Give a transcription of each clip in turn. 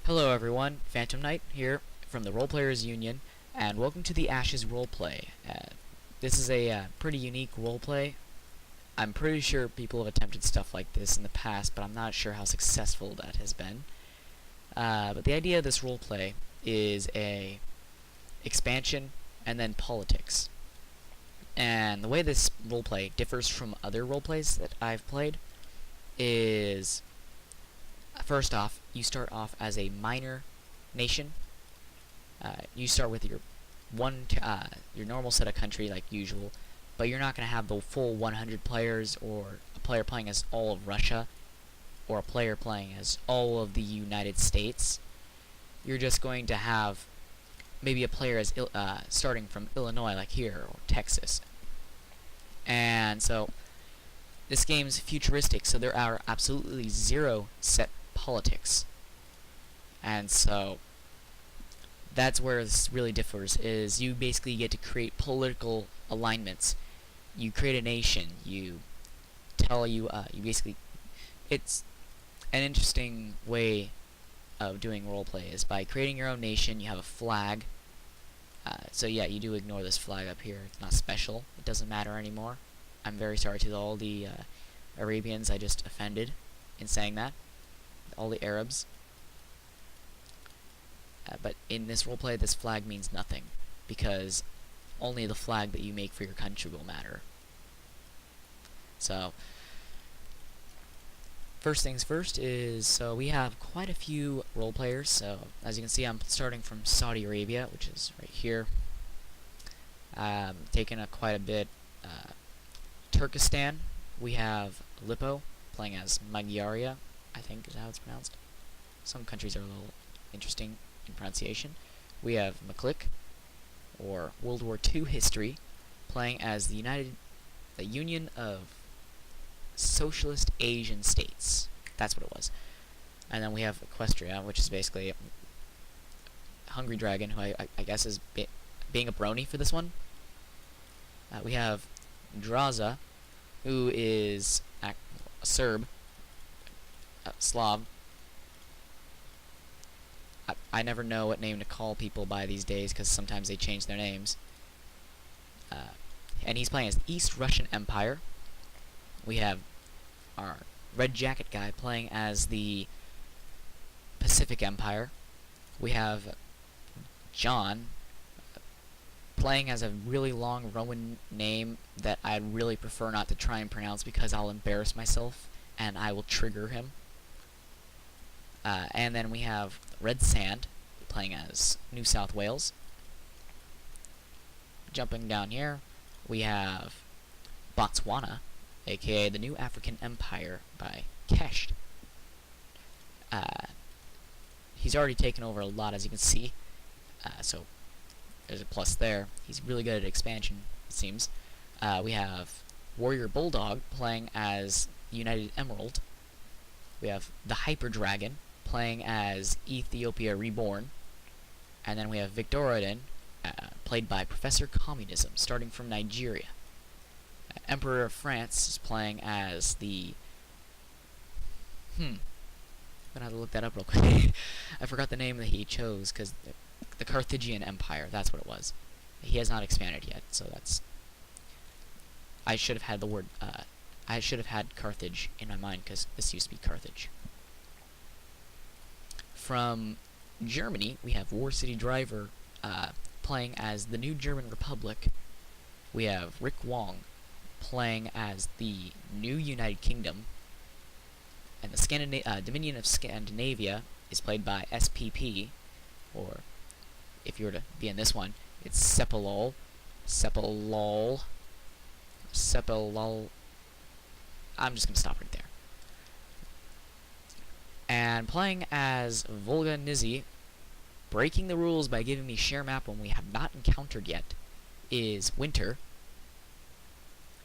Hello everyone, PhantomNiqht here from the Role Players Union, and welcome to the Ashes roleplay. This is a pretty unique roleplay. I'm pretty sure people have attempted stuff like this in the past, but I'm not sure how successful that has been. But the idea of this roleplay is a expansion and then politics. And the way this roleplay differs from other roleplays that I've played is, first off, you start off as a minor nation. You start with your normal set of country like usual, but you're not going to have the full 100 players, or a player playing as all of Russia, or a player playing as all of the United States. You're just going to have maybe a player as starting from Illinois, like here, or Texas. And so this game's futuristic, so there are absolutely zero set politics. And so that's where this really differs, is you basically get to create political alignments. You create a nation, you basically, it's an interesting way of doing roleplay is by creating your own nation. You have a flag. So yeah, you do ignore this flag up here. It's not special. It doesn't matter anymore. I'm very sorry to all the Arabians I just offended in saying that. All the Arabs. But in this roleplay, this flag means nothing, because only the flag that you make for your country will matter. So, first things first is, so we have quite a few role players. So as you can see, I'm starting from Saudi Arabia, which is right here. Taking quite a bit. Turkestan, we have Lippo playing as Magyaria, I think is how it's pronounced. Some countries are a little interesting in pronunciation. We have McClick, or World War II history, playing as the Union of Socialist Asian States. That's what it was. And then we have Equestria, which is basically Hungry Dragon, who I guess is being a brony for this one. We have Draza, who is a Serb, Slav. I never know what name to call people by these days, because sometimes they change their names. And he's playing as the East Russian Empire. We have our Red Jacket guy playing as the Pacific Empire. We have John playing as a really long Roman name that I'd really prefer not to try and pronounce, because I'll embarrass myself and I will trigger him. And then we have Red Sand playing as New South Wales. Jumping down here, we have Botswana, aka the New African Empire by Kesht. He's already taken over a lot, as you can see, so there's a plus there. He's really good at expansion, it seems. We have Warrior Bulldog playing as United Emerald. We have the Hyper Dragon playing as Ethiopia Reborn. And then we have Victorodin, played by Professor Communism, starting from Nigeria. Emperor of France is playing as the... I'm gonna have to look that up real quick. I forgot the name that he chose, because the Carthaginian Empire, that's what it was. He has not expanded yet, so that's... I should have had the word... I should have had Carthage in my mind, because this used to be Carthage. From Germany, we have War City Driver playing as the New German Republic. We have Rick Wong playing as the New United Kingdom. And the Dominion of Scandinavia is played by SPP, or if you were to be in this one, it's Sepalol. I'm just going to stop right there. And playing as Volga Nizi, breaking the rules by giving me share map when we have not encountered yet, is Winter.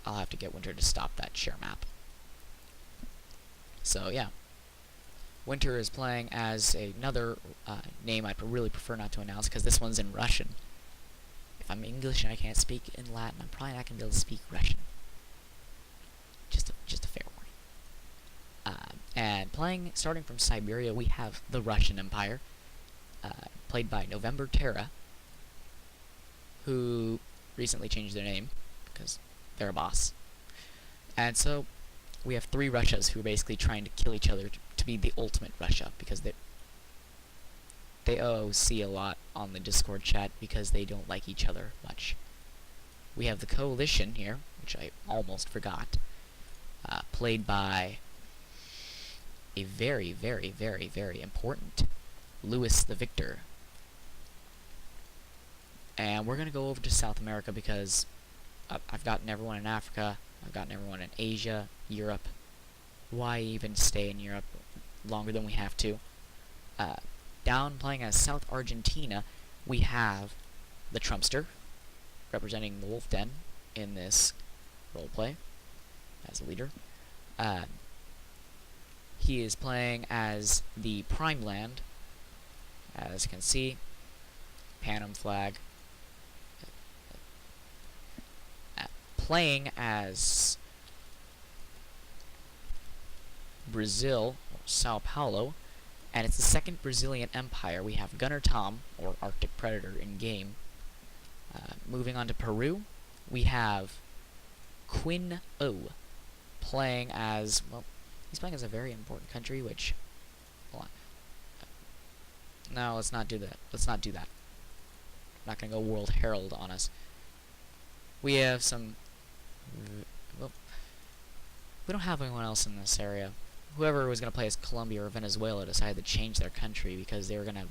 I'll have to get Winter to stop that share map. So yeah, Winter is playing as another name I'd really prefer not to announce, because this one's in Russian. If I'm English and I can't speak in Latin, I'm probably not going to be able to speak Russian. Just a fair warning. And starting from Siberia, we have the Russian Empire, played by November Terra, who recently changed their name because they're a boss. And so we have three Russias who are basically trying to kill each other to be the ultimate Russia, because they OOC a lot on the Discord chat because they don't like each other much. We have the Coalition here, which I almost forgot, played by a very, very, very, very important Louis the Victor. And we're going to go over to South America because I've gotten everyone in Africa, I've gotten everyone in Asia, Europe. Why even stay in Europe longer than we have to? Down playing as South Argentina, we have the Trumpster, representing the Wolf Den in this roleplay as a leader. He is playing as the Prime Land, as you can see, Panem flag. Playing as Brazil, or Sao Paulo, and it's the second Brazilian empire. We have Gunner Tom, or Arctic Predator, in game. Moving on to Peru, we have Quinn O, playing as, well, he's playing as a very important country, which, hold on. No, let's not do that. Let's not do that. I'm not gonna go World Herald on us. We have some, well, we don't have anyone else in this area. Whoever was gonna play as Colombia or Venezuela decided to change their country because they were gonna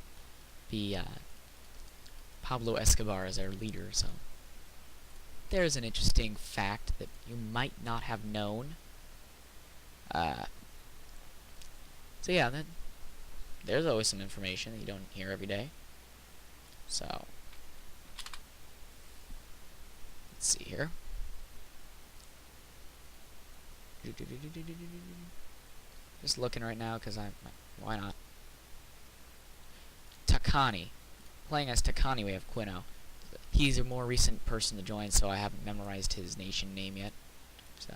be, Pablo Escobar as their leader, so there's an interesting fact that you might not have known. So yeah, there's always some information that you don't hear every day. So, let's see here. Just looking right now because why not? Takani. Playing as Takani, we have Quino. He's a more recent person to join, so I haven't memorized his nation name yet. So,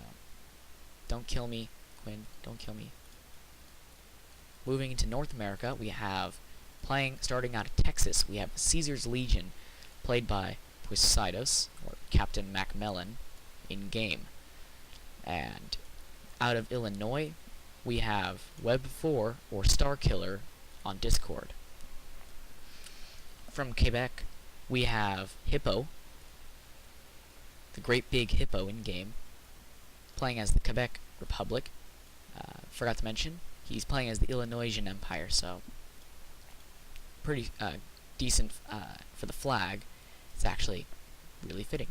don't kill me, Quinn. Don't kill me. Moving into North America, we have, starting out of Texas, we have Caesar's Legion, played by Poseidon, or Captain Macmillan, in game. And out of Illinois, we have Web4, or Starkiller, on Discord. From Quebec, we have Hippo, the great big hippo in game, playing as the Quebec Republic. Forgot to mention, he's playing as the Illinoisian Empire, so pretty decent for the flag. It's actually really fitting.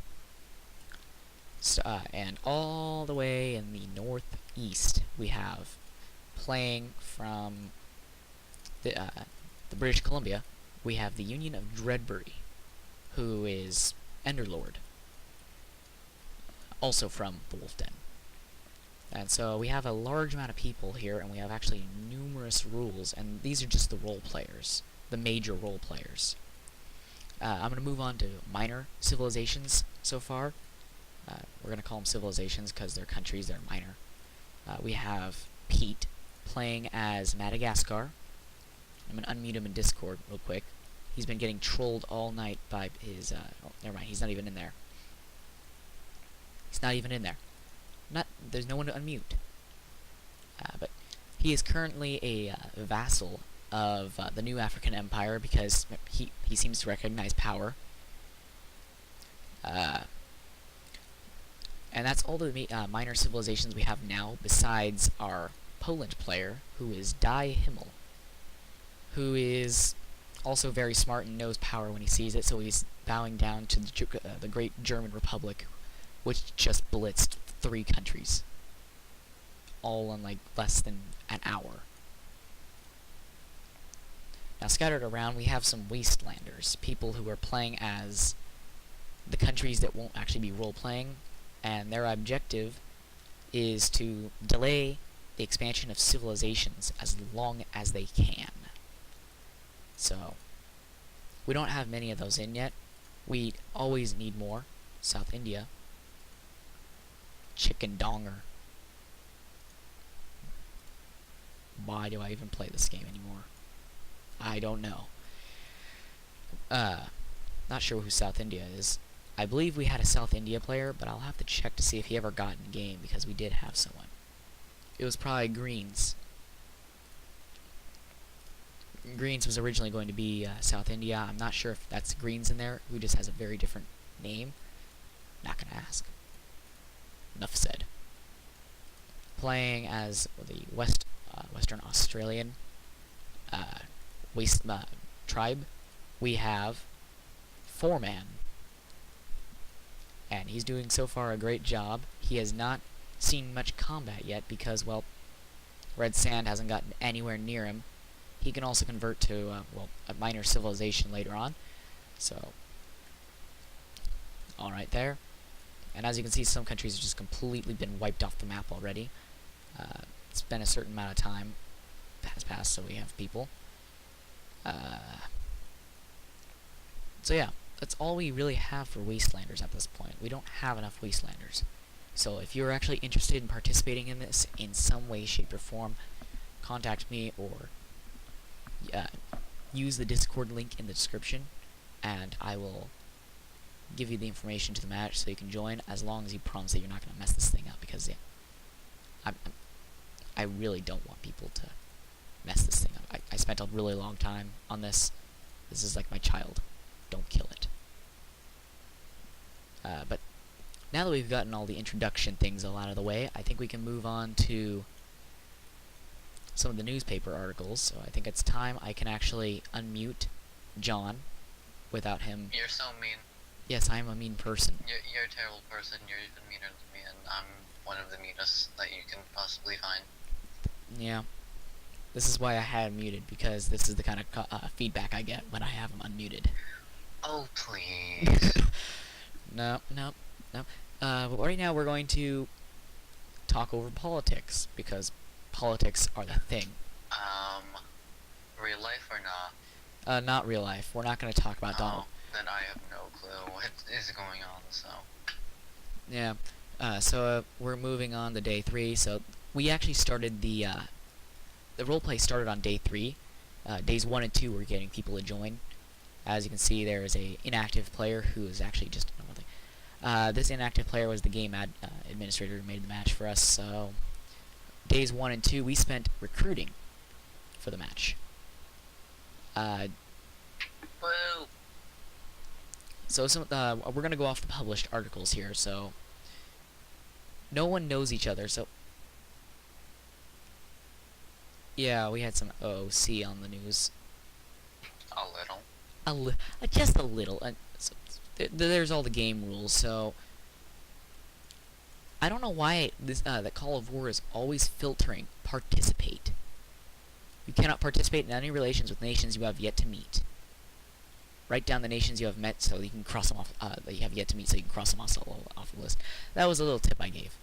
So, and all the way in the northeast, we have, playing from the British Columbia, we have the Union of Dreadbury, who is Enderlord, also from the Wolf Den. And so we have a large amount of people here, and we have actually numerous rules, and these are just the role players, the major role players. I'm going to move on to minor civilizations so far. We're going to call them civilizations because they're countries, they're minor. We have Pete playing as Madagascar. I'm going to unmute him in Discord real quick. He's been getting trolled all night by his, oh, never mind, he's not even in there. He's not even in there. There's no one to unmute. But he is currently a vassal of the new African Empire because he seems to recognize power. And that's all the minor civilizations we have now, besides our Poland player, who is Die Himmel, who is also very smart and knows power when he sees it, so he's bowing down to the great German Republic, which just blitzed 3 countries, all in like less than an hour. Now scattered around, we have some Wastelanders, people who are playing as the countries that won't actually be role-playing, and their objective is to delay the expansion of civilizations as long as they can. So, we don't have many of those in yet. We always need more. South India. Chicken donger. Why do I even play this game anymore? I don't know. Not sure who South India is. I believe we had a South India player, but I'll have to check to see if he ever got in the game, because we did have someone. It was probably Greens. Greens was originally going to be South India. I'm not sure if that's Greens in there, who just has a very different name. Not gonna ask. Enough said. Playing as the Western Australian tribe, we have Foreman. And he's doing so far a great job. He has not seen much combat yet because, well, Red Sand hasn't gotten anywhere near him. He can also convert to, a minor civilization later on. So, alright there. And as you can see, some countries have just completely been wiped off the map already. It's been a certain amount of time has passed, so we have people. So yeah, that's all we really have for Wastelanders at this point. We don't have enough Wastelanders. So if you're actually interested in participating in this in some way, shape, or form, contact me or use the Discord link in the description, and I will give you the information to the match so you can join, as long as you promise that you're not going to mess this thing up, because I really don't want people to mess this thing up. I spent a really long time on this. This is like my child. Don't kill it. But now that we've gotten all the introduction things all out of the way, I think we can move on to some of the newspaper articles. So I think it's time I can actually unmute John without him. You're so mean. Yes, I'm a mean person. You're a terrible person. You're even meaner than me, and I'm one of the meanest that you can possibly find. Yeah. This is why I had him muted, because this is the kind of feedback I get when I have him unmuted. Oh, please. No. But right now we're going to talk over politics, because politics are the thing. Real life or not? Not real life. We're not going to talk about Donald. Then I have no clue what is going on, so. Yeah. So we're moving on to day 3. So we actually started the roleplay started on day 3. Days 1 and 2 we're getting people to join. As you can see, there is a inactive player who is actually just another thing. This inactive player was the game administrator who made the match for us. So days 1 and 2 we spent recruiting for the match. Woo! So we're gonna go off the published articles here. So no one knows each other. So yeah, we had some OC on the news. A little. Just a little. So there's all the game rules. So I don't know why this the Call of War is always filtering participate. You cannot participate in any relations with nations you have yet to meet. Write down the nations you have met so you can cross them off. That you have yet to meet, so you can cross them off the list. That was a little tip I gave.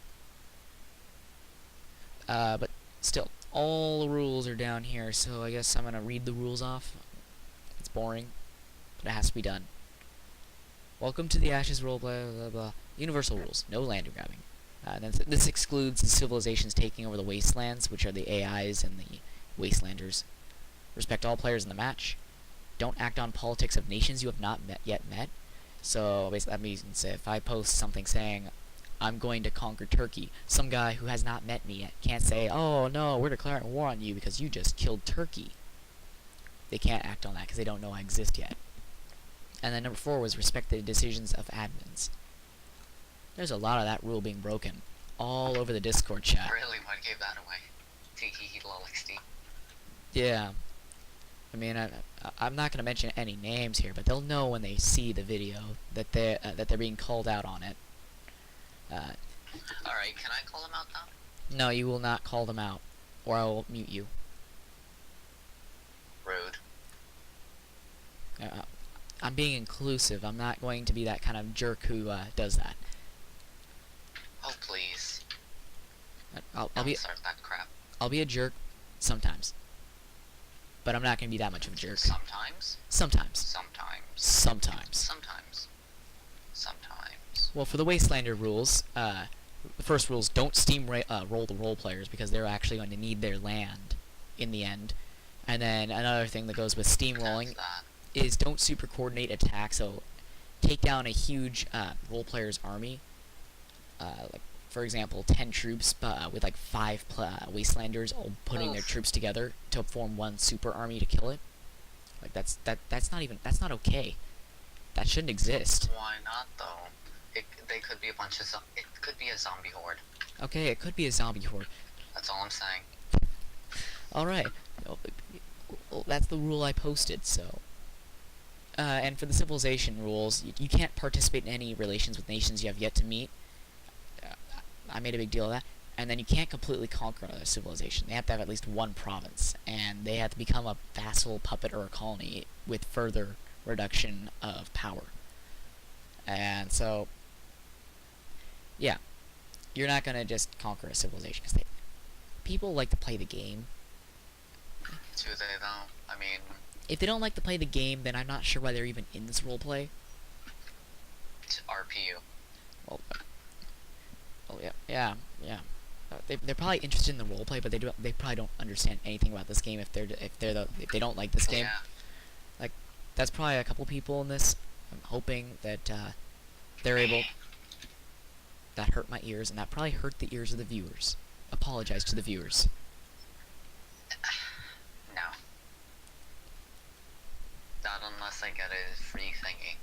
But still, all the rules are down here. So I guess I'm gonna read the rules off. It's boring, but it has to be done. Welcome to the Ashes roleplay. Blah, blah, blah. Universal rules: no land grabbing. This excludes the civilizations taking over the wastelands, which are the AIs and the Wastelanders. Respect all players in the match. Don't act on politics of nations you have not yet met. So basically that means if I post something saying I'm going to conquer Turkey, some guy who has not met me yet can't say, oh no, we're declaring war on you because you just killed Turkey. They can't act on that because they don't know I exist yet. And then number 4 was respect the decisions of admins. There's a lot of that rule being broken all over the Discord chat. Really? What gave that away? Tiki lolixty. Yeah. I mean, I'm not going to mention any names here, but they'll know when they see the video that they're being called out on it. Alright, can I call them out now? No, you will not call them out, or I will mute you. Rude. I'm being inclusive. I'm not going to be that kind of jerk who does that. Oh please. I'll Don't be start that crap. I'll be a jerk sometimes, but I'm not going to be that much of a jerk. Sometimes. Sometimes. Sometimes. Sometimes. Sometimes. Sometimes. Well, for the Wastelander rules, the first rule is don't roll the role players because they're actually going to need their land in the end. And then another thing that goes with steamrolling That's that. is don't super coordinate attack. So take down a huge role player's army, like for example 10 troops with like 5 wastelanders all putting their Oof. troops together to form one super army to kill it. Like that's not okay. That shouldn't exist. Why not though? They could be a bunch of it could be a zombie horde. Okay, it could be a zombie horde. That's all I'm saying. All right. Well, that's the rule I posted. So, and for the civilization rules, you can't participate in any relations with nations you have yet to meet. I made a big deal of that. And then you can't completely conquer another civilization. They have to have at least one province, and they have to become a vassal, puppet, or a colony with further reduction of power. And so, yeah, you're not gonna just conquer a civilization because people like to play the game. Do they though? I mean, If they don't like to play the game, then I'm not sure why they're even in this roleplay. it's RPU. Well, yeah. They're probably interested in the roleplay, but they probably don't understand anything about this game if they don't like this game. Yeah. Like, that's probably a couple people in this. I'm hoping that they're able. That hurt my ears, and that probably hurt the ears of the viewers. Apologize to the viewers. No. Not unless I get a free thingy.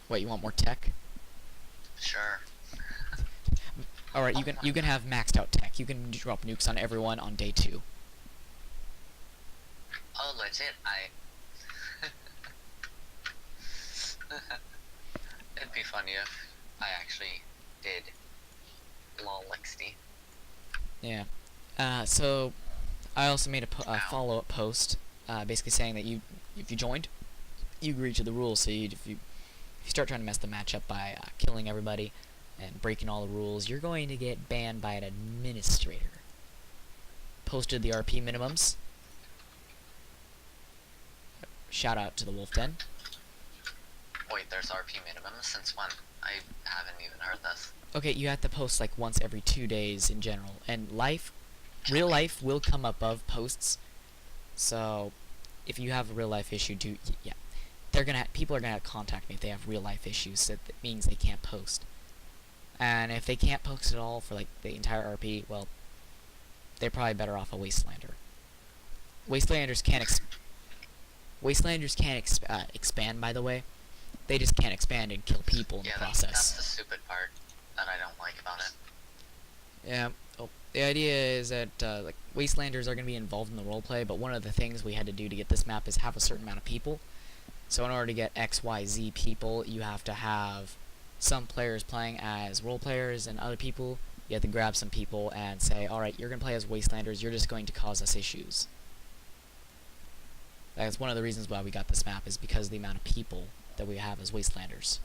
Wait, you want more tech? Sure. All right, you can have maxed out tech. You can drop nukes on everyone on day 2. Oh, legit? It'd be funny if I actually did lol XD. Yeah. So I also made a follow-up post, basically saying that if you joined, you agree to the rules. So if you start trying to mess the match up by killing everybody and breaking all the rules, you're going to get banned by an administrator. Posted the RP minimums. Shout out to the Wolf Den. Wait, there's RP minimums? Since when? I haven't even heard this. Okay, you have to post like once every 2 days in general, and real life will come above posts. So if you have a real life issue, yeah, people are gonna contact me if they have real life issues. That means they can't post, and if they can't post at all for like the entire RP, well, they're probably better off a Wastelander. Wastelanders can't expand, by the way. They just can't expand and kill people in the process. That's the stupid part that I don't like about it. Yeah. Oh, the idea is that like Wastelanders are going to be involved in the roleplay, but one of the things we had to do to get this map is have a certain amount of people. So in order to get X, Y, Z people, you have to have some players playing as role players, and other people you have to grab some people and say, all right, you're going to play as Wastelanders. You're just going to cause us issues. That's one of the reasons why we got this map, is because of the amount of people that we have as Wastelanders.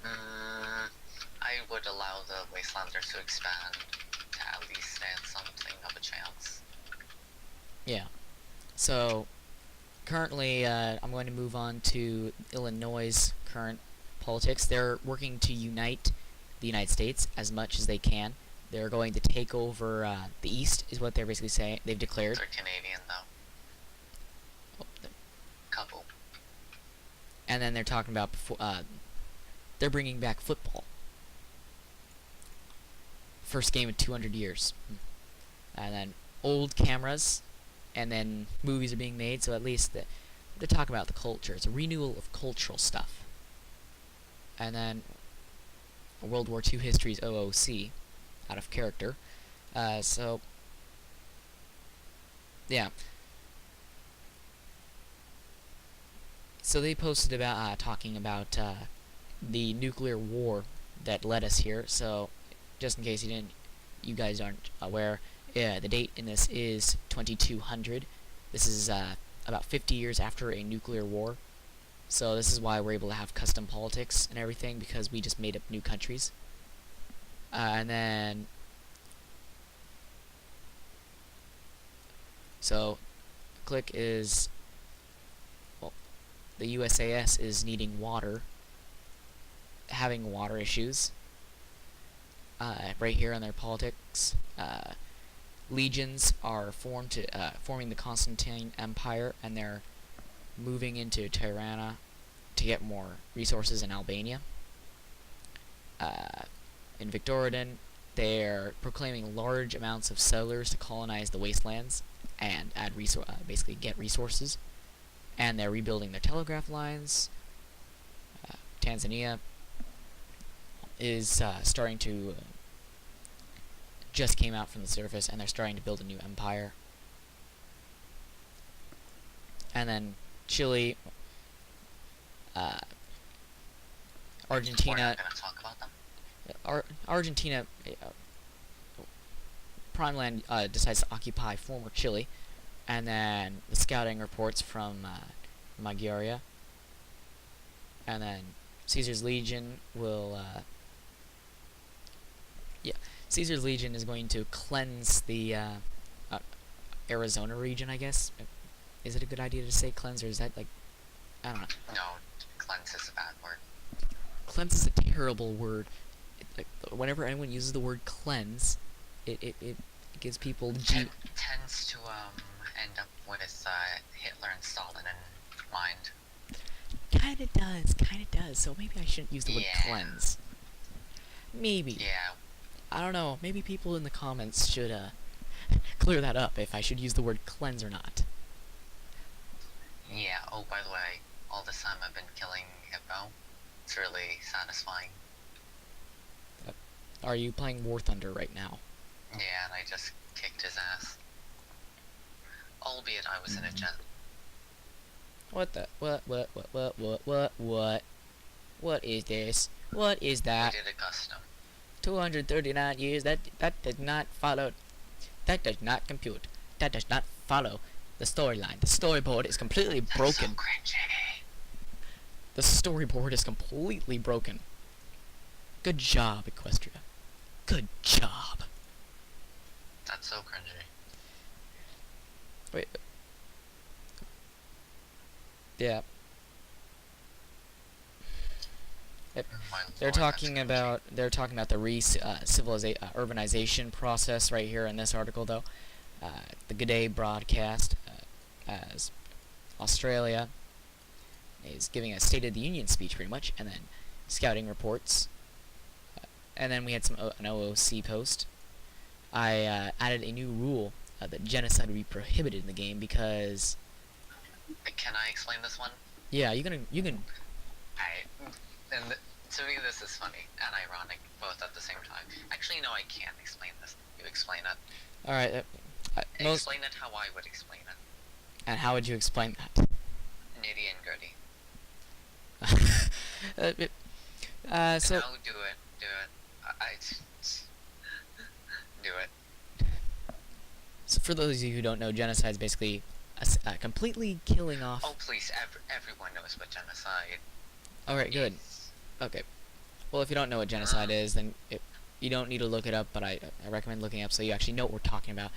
I would allow the Wastelanders to expand to at least stand something of a chance. Yeah. So, currently, I'm going to move on to Illinois' current politics. They're working to unite the United States as much as they can. They're going to take over the East, is what they're basically saying. They've declared. They're Canadian, though. Couple. And then they're talking about they're bringing back football. First game in 200 years. And then old cameras, and then movies are being made, so at least they're talking about the culture. It's a renewal of cultural stuff. And then World War II history's OOC, out of character. So, yeah. So they posted about talking about the nuclear war that led us here. So, just in case you guys aren't aware, the date in this is 2200. This is about 50 years after a nuclear war. So this is why we're able to have custom politics and everything, because we just made up new countries. And then, so, click is, well, the USAS is needing water, having water issues, right here on their politics. legions are forming the Constantine Empire, and they're moving into Tirana to get more resources in Albania. In Victoridon, they're proclaiming large amounts of settlers to colonize the wastelands and basically get resources. And they're rebuilding their telegraph lines. Tanzania is starting to just came out from the surface, and they're starting to build a new empire. And then Chile, Argentina. We're not gonna talk about them. Argentina, Prime Land decides to occupy former Chile, and then the scouting reports from Magyaria, and then Caesar's Legion will. Caesar's Legion is going to cleanse the Arizona region, I guess. Is it a good idea to say cleanse, or is that like, I don't know. No, cleanse is a bad word. Cleanse is a terrible word. Whenever anyone uses the word cleanse, it gives people Tends to end up with Hitler and Stalin in mind. Kinda does. So maybe I shouldn't use the word cleanse. Maybe. Yeah. I don't know. Maybe people in the comments should clear that up, if I should use the word cleanse or not. Yeah. Oh, by the way, all this time I've been killing Hippo. It's really satisfying. Are you playing War Thunder right now? Yeah, and I just kicked his ass. Albeit I was in a jet. What the? What is this? What is I that? did a custom. 239 years, that does not follow. That does not compute. That does not follow the storyline. The storyboard is completely broken. So cringy. The storyboard is completely broken. Good job, Equestria. Good job. That's so cringy. Wait. Yeah. They're talking about the urbanization process right here in this article, though. The G'day broadcast, as Australia is giving a State of the Union speech, pretty much, and then scouting reports, and then we had an OOC post. I added a new rule that genocide would be prohibited in the game because. Can I explain this one? Yeah, you can. To me, this is funny and ironic both at the same time. Actually, no, I can't explain this. You explain it. All right. Explain it how I would explain it. And how would you explain that? Nitty and gritty. So. No, do it. Do it. So for those of you who don't know, genocide is basically completely killing off. Oh, please, everyone knows what genocide. All right, good. Okay. Well, if you don't know what genocide is, then you don't need to look it up, but I recommend looking it up so you actually know what we're talking about.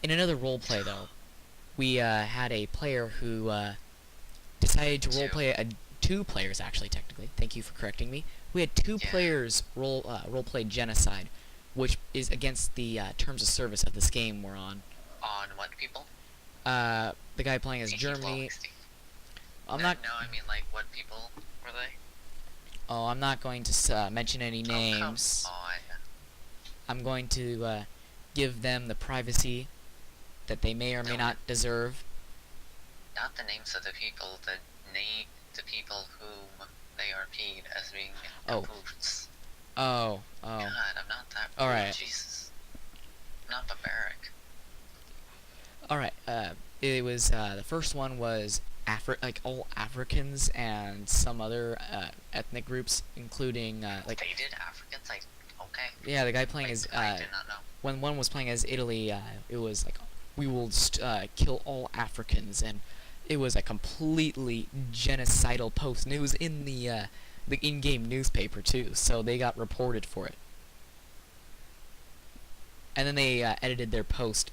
In another roleplay, though, we had a player who decided to roleplay two players, actually, technically. Thank you for correcting me. We had two players roleplay genocide, which is against the terms of service of this game we're on. On what people? The guy playing as Germany. No, I mean, like, what people were they? Oh, I'm not going to mention any names. Oh, come on. I'm going to give them the privacy that they may or may not deserve. Not the names of the people, the people whom they are paid as being improvements. Oh. God, I'm not that. All right. Jesus. I'm not barbaric. All right. It was the first one was all Africans and some other ethnic groups, including like. They did Africans, like, okay. Yeah, the guy playing as I did not know. When one was playing as Italy, it was like, we will kill all Africans, and it was a completely genocidal post, and it was in the in-game newspaper too, so they got reported for it. And then they edited their post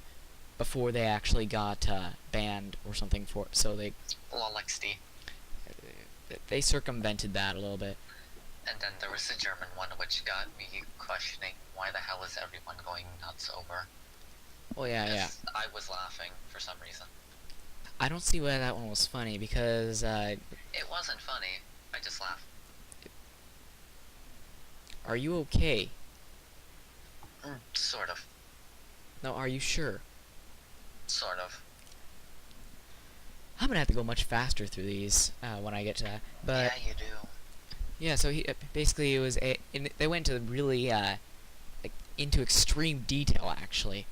before they actually got banned or something for it, so they circumvented that a little bit. And then there was the German one, which got me questioning why the hell is everyone going nuts over Oh yeah, yeah. Yes, I was laughing for some reason. I don't see why that one was funny because It wasn't funny. I just laughed. are you okay? Sort of. No, are you sure? Sort of. I'm gonna have to go much faster through these when I get to that. But Yeah, you do. yeah, so basically it was they went to really like, into extreme detail actually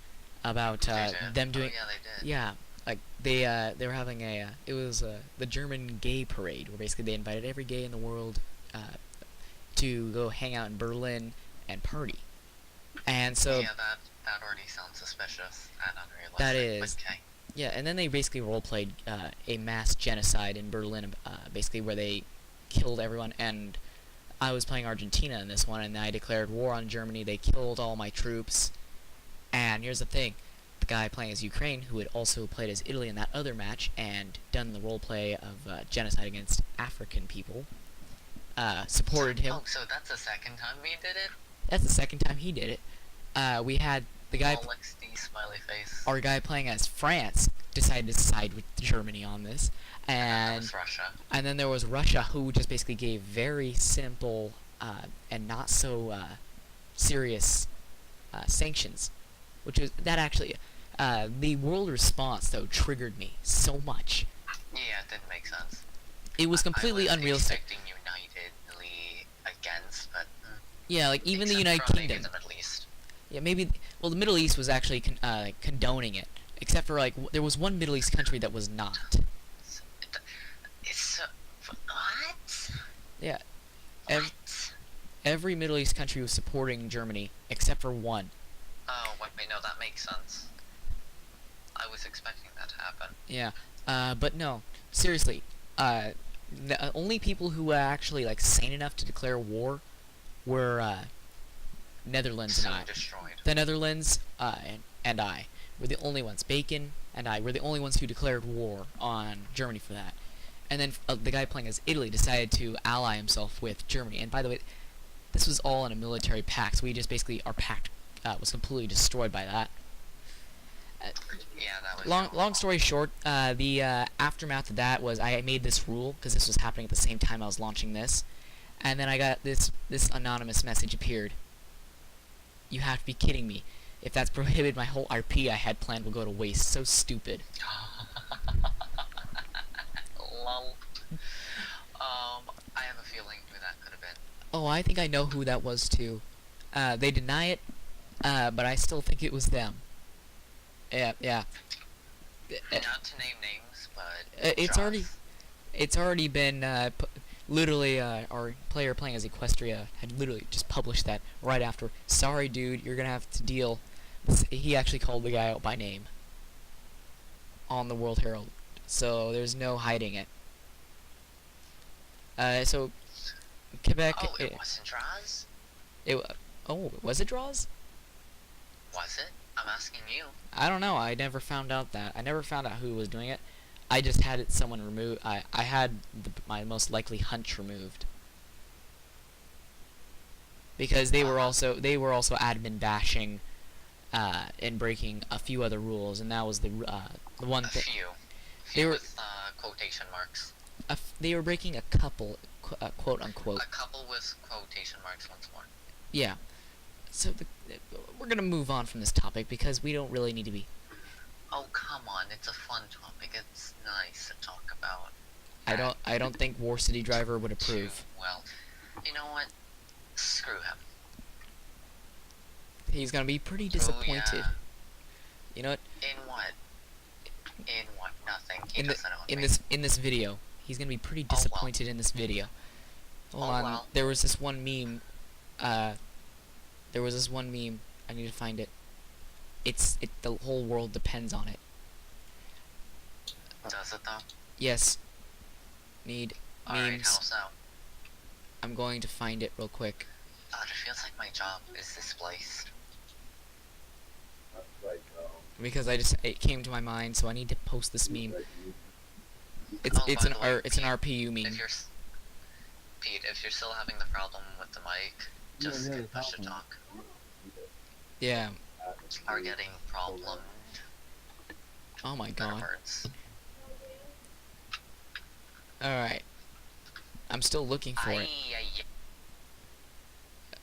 about They did. them doing Oh, yeah, they did. yeah, like they were having a it was the German gay parade where basically they invited every gay in the world to go hang out in Berlin and party. And so Yeah, that already sounds suspicious and unrealistic. that is Okay. yeah, and then they basically role-played a mass genocide in Berlin, basically where they killed everyone. And I was playing Argentina in this one, and I declared war on Germany. They killed all my troops. And here's the thing: the guy playing as Ukraine, who had also played as Italy in that other match and done the roleplay of genocide against African people, supported him. Oh, so that's the second time we did it? That's the second time he did it. We had the guy. Alex D. Smiley face. Our guy playing as France decided to side with Germany on this, That and was Russia. and then there was Russia, who just basically gave very simple and not so serious sanctions, which was that actually the world response though triggered me so much. Yeah, it didn't make sense. It was completely I was unrealistic. expecting unitedly against, but Yeah, like even the except United for maybe Kingdom. the Middle East. Yeah, maybe. Well, the Middle East was actually condoning it, except for like there was one Middle East country that was not. It's what? Yeah, What? every Middle East country was supporting Germany except for one. Oh, wait, no, that makes sense. I was expecting that to happen. Yeah, but no, seriously, the only people who were actually like sane enough to declare war were Netherlands and Soon I. destroyed. The Netherlands and I were the only ones. Bacon and I were the only ones who declared war on Germany for that. And then the guy playing as Italy decided to ally himself with Germany. And by the way, this was all in a military pact. So we just basically our pact was completely destroyed by that. Yeah, that was Long story short, the aftermath of that was I made this rule because this was happening at the same time I was launching this, and then I got this anonymous message appeared. You have to be kidding me! If that's prohibited, my whole RP I had planned will go to waste. So stupid. Lol. I have a feeling who that could have been. Oh, I think I know who that was too. They deny it, but I still think it was them. Yeah. Not to name names, but It's already been literally our player playing as Equestria had literally just published that right after. Sorry, dude, you're gonna have to deal. He actually called the guy out by name on the World Herald, so there's no hiding it. So Quebec. Oh, it wasn't draws? Was it draws? Was it? I'm asking you. I don't know. I never found out that. I never found out who was doing it. I just had it someone remove. I had my most likely hunch removed because they were also admin bashing and breaking a few other rules, and that was the one thing. They were with quotation marks. They were breaking a couple, quote unquote. A couple with quotation marks once more. Yeah. So we're gonna move on from this topic because we don't really need to be. Oh, come on, it's a fun topic. It's nice to talk about. I don't think War City Driver would approve. Well, you know what? Screw him. He's gonna be pretty disappointed. Yeah. You know what? In what? In what? Nothing. He doesn't own me. In this video, he's gonna be pretty well. disappointed in this video. Hold on. Well. There was this one meme. There was this one meme. I need to find it. The whole world depends on it. Does it though? Yes. Need Alright, memes. how so? I'm going to find it real quick. God, it feels like my job is displaced. Because it came to my mind, so I need to post this meme. It's Oh, by the way, it's an Pete, RPU meme. Pete, if you're still having the problem with the mic, just hit push to talk. Yeah. are getting problemed. Oh my Better god. words. Alright. I'm still looking for it.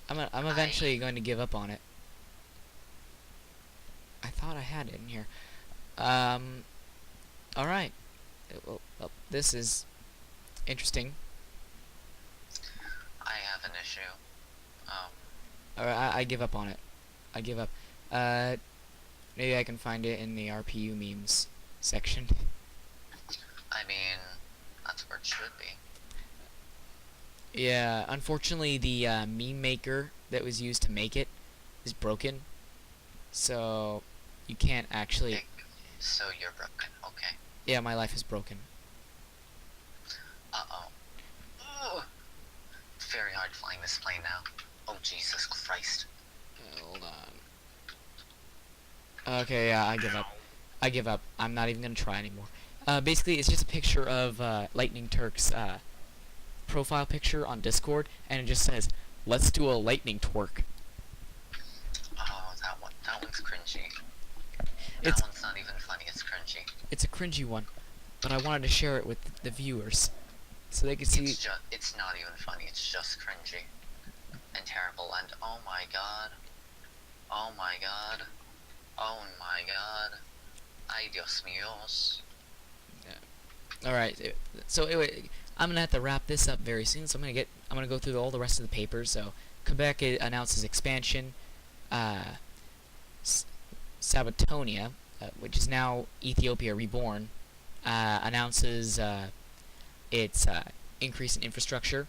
I'm eventually going to give up on it. I thought I had it in here. Alright. Well, this is interesting. I have an issue. Alright, I give up on it. I give up. Maybe I can find it in the RPU memes section. I mean, that's where it should be. Yeah, unfortunately the meme maker that was used to make it is broken. So you can't actually... So you're broken, okay. Yeah, my life is broken. Uh-oh. Ugh. It's very hard flying this plane now. Oh, Jesus Christ. Hold on. Okay, yeah, I give up. I give up. I'm not even gonna try anymore. Basically, it's just a picture of Lightning Turk's profile picture on Discord, and it just says, "Let's do a lightning twerk." Oh, that one's cringy. It's That one's not even funny, it's cringy. It's a cringy one, but I wanted to share it with the viewers, so they could see. It's not even funny, it's just cringy. And terrible, and oh my god. Oh my god. Oh my god. Ay Dios míos. Alright, so anyway, I'm gonna have to wrap this up very soon, so I'm gonna go through all the rest of the papers. So Quebec announces expansion. Sabatonia, which is now Ethiopia Reborn, announces its increase in infrastructure.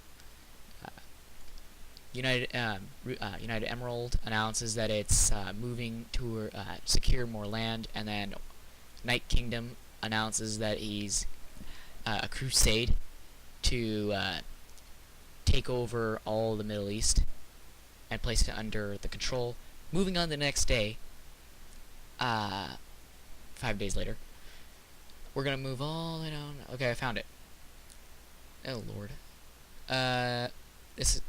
United Emerald announces that it's moving to secure more land, and then Night Kingdom announces that he's a crusade to take over all the Middle East and place it under the control. Moving on the next day, 5 days later, we're gonna move all the way down. Okay, I found it. Oh lord. This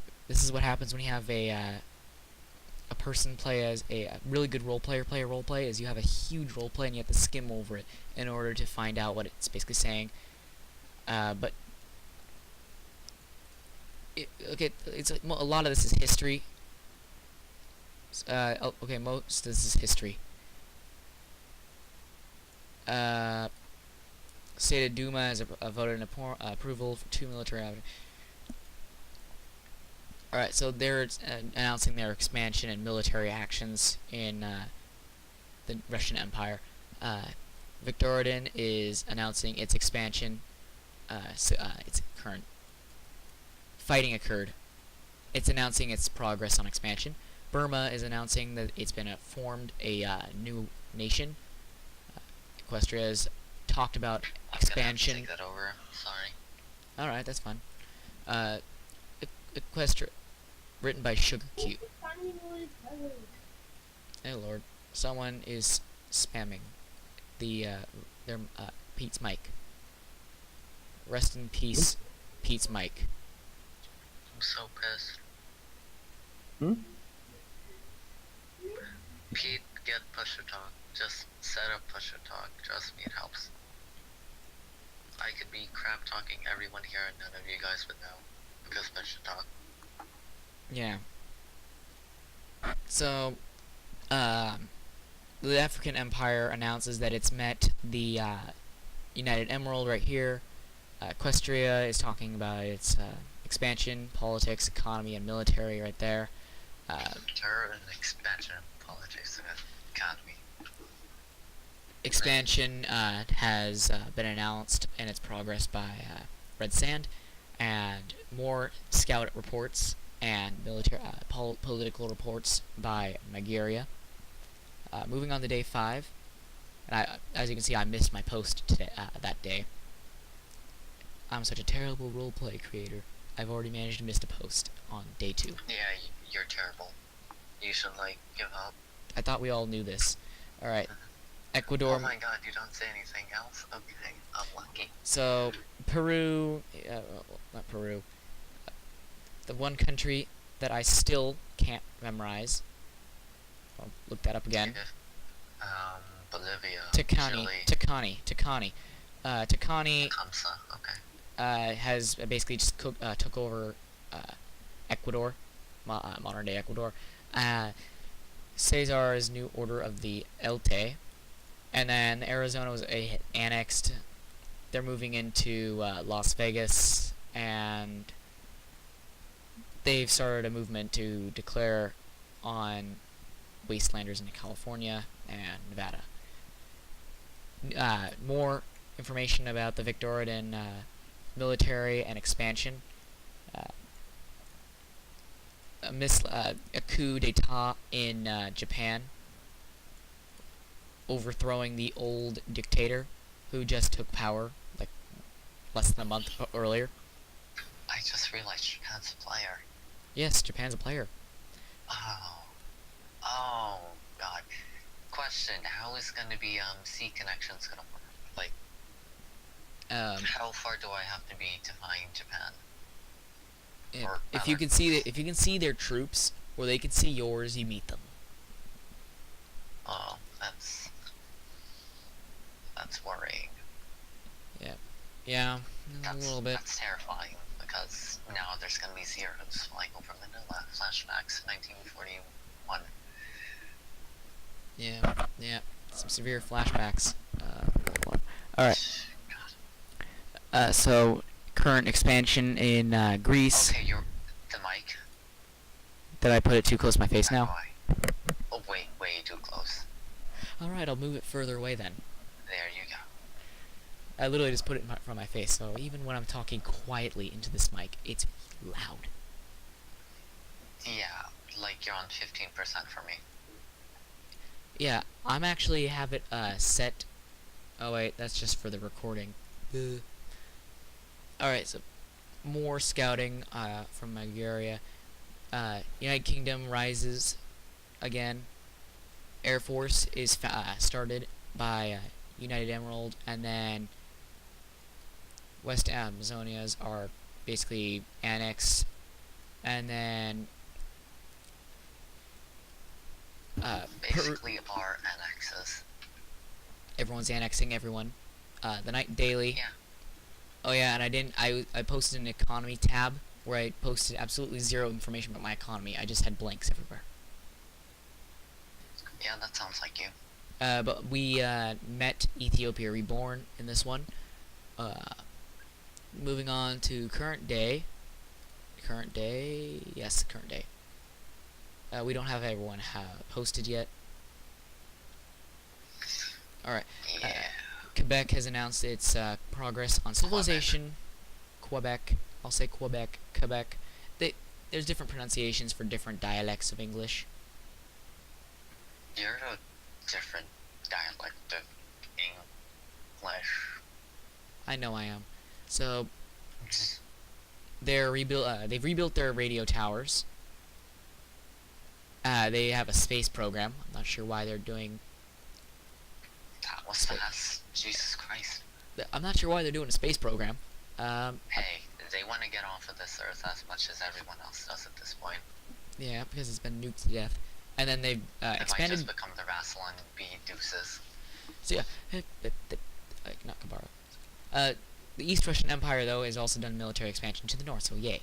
is what happens when you have a person play as a really good role play is you have a huge role play and you have to skim over it in order to find out what it's basically saying. But it's a lot of this is history. Okay, most of this is history. State of Duma has voted in approval for 2 military avenues. Alright, so they're announcing their expansion and military actions in the Russian Empire. Victorodin is announcing its expansion. Its current fighting occurred. It's announcing its progress on expansion. Burma is announcing that it's been formed a new nation. Equestria has talked about expansion. I'm gonna have to take that over. Sorry. Alright, that's fine. Equestria, written by Sugar Cute. Oh lord, someone is spamming their Pete's mic. Rest in peace, Pete's mic. I'm so pissed. Pete, get push to talk. Just set up push to talk. Trust me, it helps. I could be crap talking everyone here and none of you guys would know. Because push to talk. Yeah. So, the African Empire announces that it's met the United Emerald right here. Equestria is talking about its expansion, politics, economy, and military right there. Terror and expansion, politics, and economy. Expansion has been announced in its progress by Red Sand, and more scout reports and military political reports by Magaria. Moving on to day 5, and as you can see, I missed my post today that day. I'm such a terrible roleplay creator. I've already managed to miss a post on day 2. Yeah, you're terrible. You should, like, give up. I thought we all knew this. Alright. Ecuador... Oh my god, you don't say anything else? Okay, I'm lucky. So, Peru... not Peru. The one country that I still can't memorize. I'll look that up again. Bolivia, Takani, Chile, Takani, Takani. Takani Kamsa. Okay. has basically just took over Ecuador, modern day Ecuador. Cesar's new order of the Elte, and then Arizona was annexed. They're moving into Las Vegas, and they've started a movement to declare on wastelanders in California and Nevada. More information about the Victorian military and expansion. A coup d'etat in Japan, overthrowing the old dictator who just took power like less than a month earlier. I just realized Japan's a player. Yes, Japan's a player. Oh. Oh, God. Question, how is gonna be, sea connections gonna work? Like, how far do I have to be to find Japan? If you can see their troops, or they can see yours, you meet them. Oh, that's worrying. Yeah, a little bit. That's terrifying, because now there's gonna be zeros flying over Manila. Flashbacks, 1941. Yeah, some severe flashbacks. Alright. So, current expansion in Greece. Okay, the mic. Did I put it too close to my face now? Oh, way too close. Alright, I'll move it further away then. There you go. I literally just put it in front of my face, so even when I'm talking quietly into this mic, it's loud. Yeah, like you're on 15% for me. Yeah, I'm actually have it set. Oh wait, that's just for the recording. Alright, so more scouting from Bulgaria. United Kingdom rises again. Air Force is started by United Emerald, and then West Amazonias are basically annexed, and then basically our annexes. Everyone's annexing everyone. The Night Daily. Yeah. Oh yeah, and I posted an economy tab where I posted absolutely zero information about my economy. I just had blanks everywhere. Yeah, that sounds like you. But we met Ethiopia Reborn in this one. Moving on to current day. Yes, current day. We don't have everyone posted yet. Alright. Yeah. Quebec has announced its progress on civilization. Quebec. I'll say Quebec. Quebec. There's different pronunciations for different dialects of English. You're a different dialect of English. I know I am. So they've rebuilt their radio towers. They have a space program. I'm not sure why they're doing. That was fast. Jesus Christ. I'm not sure why they're doing a space program. Hey, they want to get off of this Earth as much as everyone else does at this point. Yeah, because it's been nuked to death. And then they've expanded. It might just become the Rassel and be deuces. So yeah, not Kabara. The East Russian Empire, though, has also done military expansion to the north, so yay.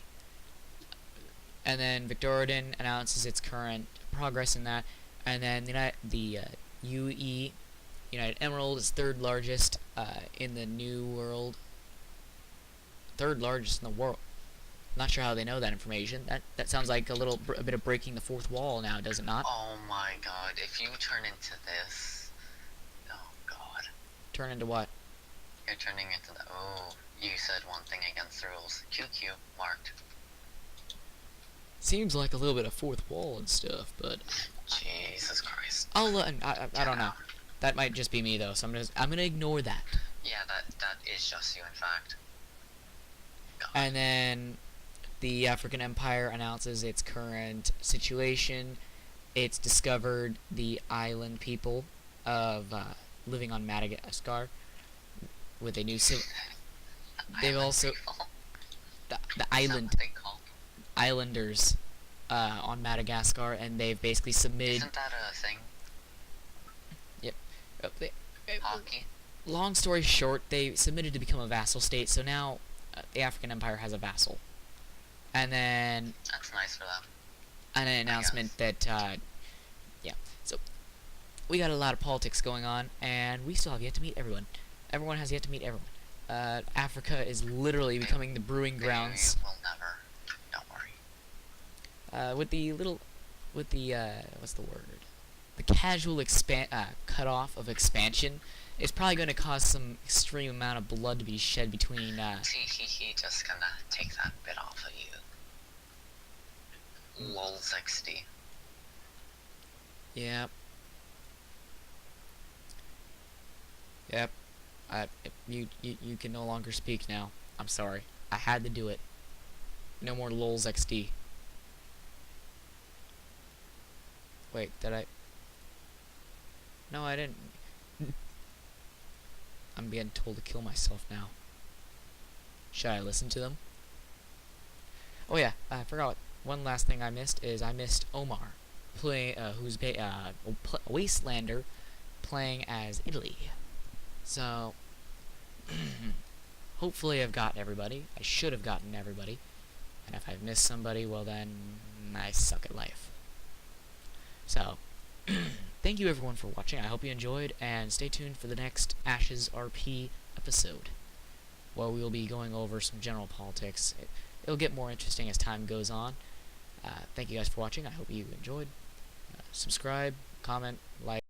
And then Victorian announces its current progress in that, and then the UE, United Emerald, is third largest in the New World. Third largest in the world. Not sure how they know that information. That sounds like a bit of breaking the fourth wall now, does it not? Oh my god, if you turn into this... Oh god. Turn into what? You're turning into the... Oh, you said one thing against the rules. QQ, marked. Seems like a little bit of fourth wall and stuff, but... Jesus Christ. I don't know. That might just be me, though, so I'm gonna ignore that. Yeah, that is just you, in fact. God. And then the African Empire announces its current situation. It's discovered the island people of living on Madagascar with a new they've also the islanders on Madagascar, and they've basically submitted. Isn't that a thing? Yep. Hockey. Long story short, they submitted to become a vassal state, so now the African Empire has a vassal. And then That's nice for them. an announcement that, yeah. So, we got a lot of politics going on, and we still have yet to meet everyone. Everyone has yet to meet everyone. Africa is literally becoming the brewing grounds. We'll never. Don't worry. With the, what's the word? The casual cut-off of expansion is probably going to cause some extreme amount of blood to be shed between, Just gonna take that bit off of you. Lol 60. Yep. You can no longer speak now. I'm sorry. I had to do it. No more lols XD. Wait, did I? No, I didn't. I'm being told to kill myself now. Should I listen to them? Oh yeah, I forgot. One last thing I missed is I missed Omar, who's a Wastelander playing as Italy. So, hopefully I've got everybody. I should have gotten everybody. And if I've missed somebody, well then, I suck at life. So, thank you everyone for watching. I hope you enjoyed, and stay tuned for the next Ashes RP episode, where we will be going over some general politics. It'll get more interesting as time goes on. Thank you guys for watching. I hope you enjoyed. Subscribe, comment, like.